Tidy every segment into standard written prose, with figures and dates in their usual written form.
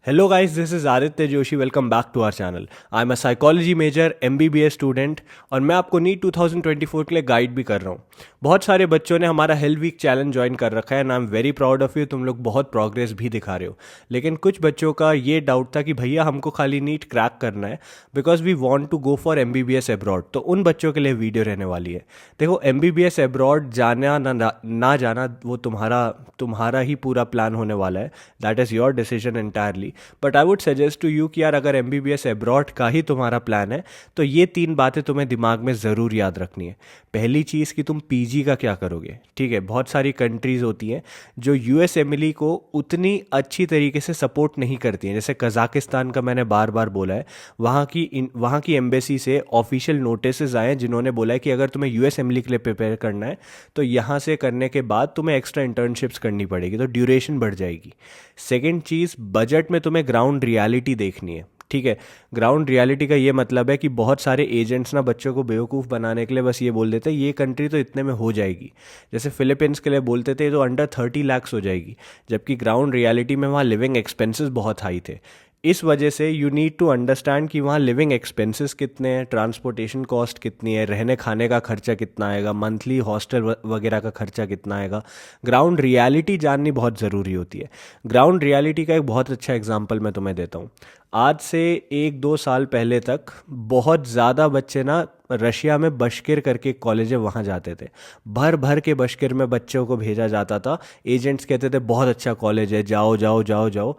Hello guys, this is Aditya Joshi. Welcome back to our channel. I am a psychology major MBBS student और मैं आपको NEET 2024 के लिए guide भी कर रहा हूँ. बहुत सारे बच्चों ने हमारा हेल वीक चैलेंज ज्वाइन कर रखा है and I am very proud of you. तुम लोग बहुत प्रोग्रेस भी दिखा रहे हो. लेकिन कुछ बच्चों का ये डाउट था कि भैया हमको खाली नीट क्रैक करना है because we want to go for MBBS abroad. तो उन बच्चों के लिए वीडियो रहने वाली है. देखो, MBBS अब्रॉड जाना ना जाना वो तुम्हारा ही पूरा प्लान होने वाला है. That is your decision entirely. But I would suggest to you कि यार अगर MBBS अब्रॉड का ही तुम्हारा प्लान है तो ये 3 बातें तुम्हें दिमाग में ज़रूर याद रखनी है. पहली चीज़ कि तुम PG का क्या करोगे. ठीक है, बहुत सारी कंट्रीज़ होती हैं जो USMLE को उतनी अच्छी तरीके से सपोर्ट नहीं करती हैं. जैसे कज़ाकिस्तान का मैंने बार बार बोला है, वहाँ की एम्बेसी से ऑफिशियल नोटिस आए हैं जिन्होंने बोला है कि अगर तुम्हें USMLE के लिए प्रिपेयर करना है तो यहाँ से करने के बाद तुम्हें एक्स्ट्रा इंटर्नशिप्स करनी पड़ेगी, तो ड्यूरेशन बढ़ जाएगी. सेकेंड चीज़, बजट में तुम्हें ग्राउंड रियलिटी देखनी है. ठीक है, ग्राउंड रियलिटी का ये मतलब है कि बहुत सारे एजेंट्स ना बच्चों को बेवकूफ़ बनाने के लिए बस ये बोल देते हैं ये कंट्री तो इतने में हो जाएगी. जैसे फिलीपींस के लिए बोलते थे तो अंडर 30 lakhs हो जाएगी, जबकि ग्राउंड रियलिटी में वहाँ लिविंग एक्सपेंसेस बहुत हाई थे. इस वजह से यू नीड टू अंडरस्टैंड कि वहाँ लिविंग एक्सपेंसेस कितने हैं, ट्रांसपोर्टेशन कॉस्ट कितनी है, रहने खाने का खर्चा कितना आएगा, मंथली हॉस्टल वगैरह का खर्चा कितना आएगा. ग्राउंड रियलिटी जाननी बहुत ज़रूरी होती है. ग्राउंड रियलिटी का एक बहुत अच्छा एग्जांपल मैं तुम्हें देता हूँ. आज से 1-2 साल पहले तक बहुत ज़्यादा बच्चे ना रशिया में बशकिर करके कॉलेज है वहाँ जाते थे. भर भर के बशकिर में बच्चों को भेजा जाता था. एजेंट्स कहते थे बहुत अच्छा कॉलेज है, जाओ जाओ जाओ जाओ.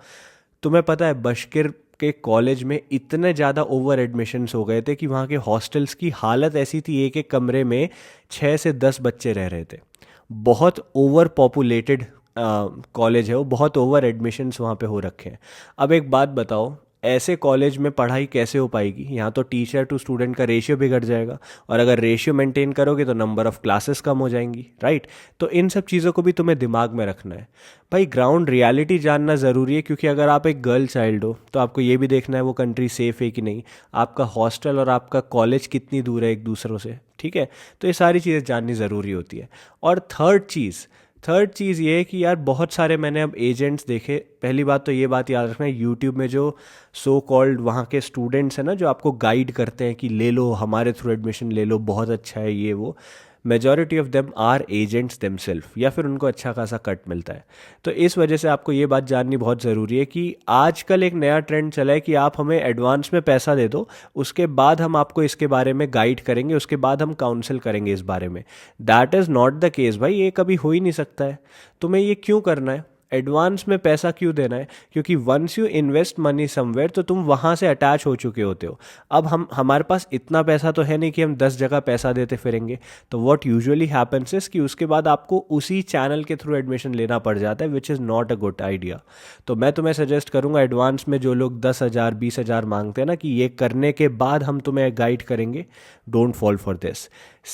तुम्हें पता है बशकिर के कॉलेज में इतने ज़्यादा ओवर एडमिशन्स हो गए थे कि वहाँ के हॉस्टल्स की हालत ऐसी थी, एक एक कमरे में 6 से 10 बच्चे रह रहे थे. बहुत ओवर पॉपुलेटेड कॉलेज है वो, बहुत ओवर एडमिशन्स वहाँ पे हो रखे हैं. अब एक बात बताओ, ऐसे कॉलेज में पढ़ाई कैसे हो पाएगी. यहाँ तो टीचर टू स्टूडेंट का रेशियो बिगड़ जाएगा, और अगर रेशियो मेंटेन करोगे तो नंबर ऑफ़ क्लासेस कम हो जाएंगी. राइट. तो इन सब चीज़ों को भी तुम्हें दिमाग में रखना है. भाई ग्राउंड रियलिटी जानना ज़रूरी है, क्योंकि अगर आप एक गर्ल चाइल्ड हो तो आपको ये भी देखना है वो कंट्री सेफ़ है कि नहीं, आपका हॉस्टल और आपका कॉलेज कितनी दूर है एक दूसरों से. ठीक है, तो ये सारी चीज़ें जाननी ज़रूरी होती है. और थर्ड चीज़ ये है कि यार बहुत सारे मैंने अब एजेंट्स देखे. पहली बात तो ये बात याद रखना है, यूट्यूब में जो सो कॉल्ड वहाँ के स्टूडेंट्स हैं ना, जो आपको गाइड करते हैं कि ले लो हमारे थ्रू एडमिशन ले लो, बहुत अच्छा है ये वो, majority of them are agents themselves, या फिर उनको अच्छा खासा कट मिलता है. तो इस वजह से आपको ये बात जाननी बहुत ज़रूरी है कि आजकल एक नया ट्रेंड चला है कि आप हमें एडवांस में पैसा दे दो, उसके बाद हम आपको इसके बारे में गाइड करेंगे, उसके बाद हम काउंसिल करेंगे इस बारे में. That is not the case भाई, ये कभी हो ही नहीं सकता है. तुम्हें ये क्यों करना है, एडवांस में पैसा क्यों देना है? क्योंकि once you invest money somewhere तो तुम वहाँ से अटैच हो चुके होते हो. अब हमारे पास इतना पैसा तो है नहीं कि हम 10 जगह पैसा देते फिरेंगे. तो व्हाट यूजुअली हैपेंस इज कि उसके बाद आपको उसी चैनल के थ्रू एडमिशन लेना पड़ जाता है, which is not a good idea. तो मैं तुम्हें सजेस्ट करूँगा, एडवांस में जो लोग 10,000 20,000 मांगते हैं ना कि ये करने के बाद हम तुम्हें गाइड करेंगे, don't fall for this.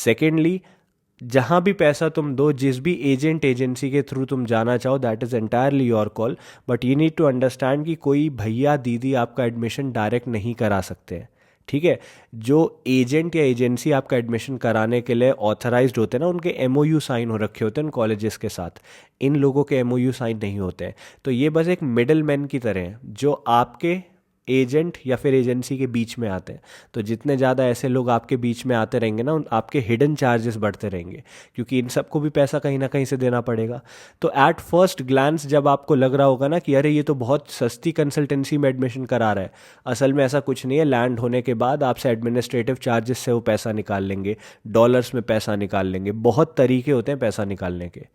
Secondly, जहाँ भी पैसा तुम दो, जिस भी एजेंसी के थ्रू तुम जाना चाहो, that is entirely your call. But you need to understand कि कोई भैया दीदी आपका एडमिशन डायरेक्ट नहीं करा सकते हैं. ठीक है, जो एजेंट या एजेंसी आपका एडमिशन कराने के लिए ऑथराइज्ड होते हैं ना, उनके MOU साइन हो रखे होते हैं उन कॉलेजेस के साथ. इन लोगों के MOU साइन नहीं होते हैं. तो ये बस एक मिडल मैन की तरह हैं जो आपके एजेंट या फिर एजेंसी के बीच में आते हैं. तो जितने ज़्यादा ऐसे लोग आपके बीच में आते रहेंगे ना, आपके हिडन चार्जेस बढ़ते रहेंगे, क्योंकि इन सबको भी पैसा कहीं ना कहीं से देना पड़ेगा. तो एट फर्स्ट ग्लांस जब आपको लग रहा होगा ना कि अरे ये तो बहुत सस्ती कंसल्टेंसी में एडमिशन करा रहा है, असल में ऐसा कुछ नहीं है. लैंड होने के बाद आपसे एडमिनिस्ट्रेटिव चार्जेस से वो पैसा निकाल लेंगे, डॉलर्स में पैसा निकाल लेंगे. बहुत तरीके होते हैं पैसा निकालने के.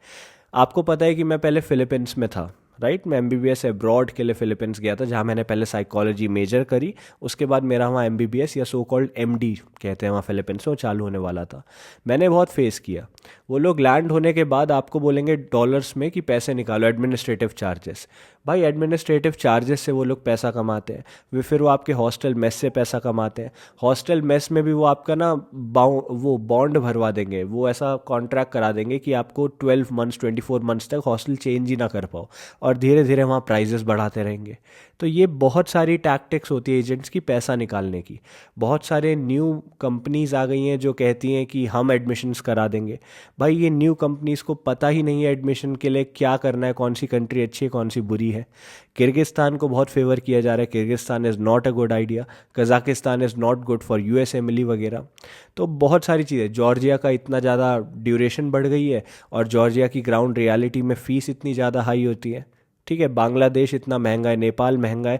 आपको पता है कि मैं पहले फिलीपींस में था. राइट, मैं MBBS अब्रॉड के लिए फिलीपींस गया था, जहाँ मैंने पहले साइकोलॉजी मेजर करी. उसके बाद मेरा वहाँ MBBS या सो कॉल्ड MD कहते हैं वहाँ फिलीपींस में, वो चालू होने वाला था. मैंने बहुत फेस किया. वो लोग लैंड होने के बाद आपको बोलेंगे डॉलर्स में कि पैसे निकालो, एडमिनिस्ट्रेटिव चार्जेस. भाई एडमिनिस्ट्रेटिव चार्जेस से वो लोग पैसा कमाते हैं. फिर वो आपके हॉस्टल मेस से पैसा कमाते हैं. हॉस्टल मेस में भी वो आपका ना वो बॉन्ड भरवा देंगे, वो ऐसा कॉन्ट्रैक्ट करा देंगे कि आपको 12 months 24 months तक हॉस्टल चेंज ही ना कर पाओ, और धीरे धीरे वहाँ प्राइजेस बढ़ाते रहेंगे. तो ये बहुत सारी टैक्टिक्स होती है एजेंट्स की पैसा निकालने की। बहुत सारे न्यू कंपनीज आ गई हैं जो कहती हैं कि हम एडमिशन्स करा देंगे। भाई ये न्यू कंपनीज को पता ही नहीं है एडमिशन के लिए क्या करना है, कौन सी कंट्री अच्छी है कौन सी बुरी है। किर्गिस्तान को बहुत फेवर किया जा रहा है, Kyrgyzstan is not a good idea, Kazakhstan is not good for US Emily वगैरह। तो बहुत सारी चीज़ें, जॉर्जिया का इतना ज़्यादा ड्यूरेशन बढ़ गई है और जॉर्जिया की ग्राउंड रियलिटी में फ़ीस इतनी ज़्यादा हाई होती है। ठीक है, बांग्लादेश इतना महंगा है, नेपाल महंगा है,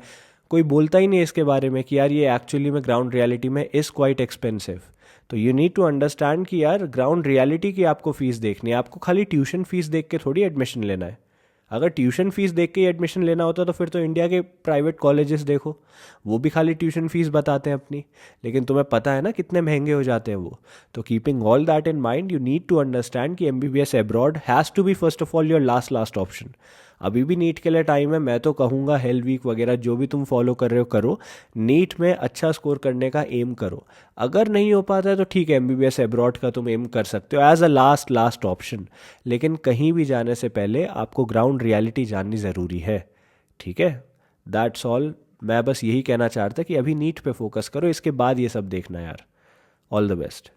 कोई बोलता ही नहीं इसके बारे में कि यार ये एक्चुअली में ग्राउंड रियलिटी में इज़ क्वाइट एक्सपेंसिव। तो यू नीड टू अंडरस्टैंड कि यार ग्राउंड रियलिटी की आपको फ़ीस देखनी है, आपको खाली ट्यूशन फ़ीस देख के थोड़ी एडमिशन लेना है। अगर ट्यूशन फीस देख के एडमिशन लेना होता तो फिर तो इंडिया के प्राइवेट कॉलेजेस देखो, वो भी खाली ट्यूशन फीस बताते हैं अपनी, लेकिन तुम्हें पता है ना कितने महंगे हो जाते हैं वो। तो keeping all that in mind you need to understand कि MBBS abroad has to be first of all your last option. अभी भी नीट के लिए टाइम है, मैं तो कहूँगा हेल वीक वगैरह जो भी तुम फॉलो कर रहे हो करो, नीट में अच्छा स्कोर करने का एम करो। अगर नहीं हो पाता है तो ठीक है, एमबीबीएस अब्रॉड का तुम एम कर सकते हो एज अ लास्ट ऑप्शन, लेकिन कहीं भी जाने से पहले आपको ग्राउंड रियलिटी जाननी ज़रूरी है। ठीक है, दैट्स ऑल। मैं बस यही कहना चाहता कि अभी नीट पे फोकस करो, इसके बाद ये सब देखना यार। All the best.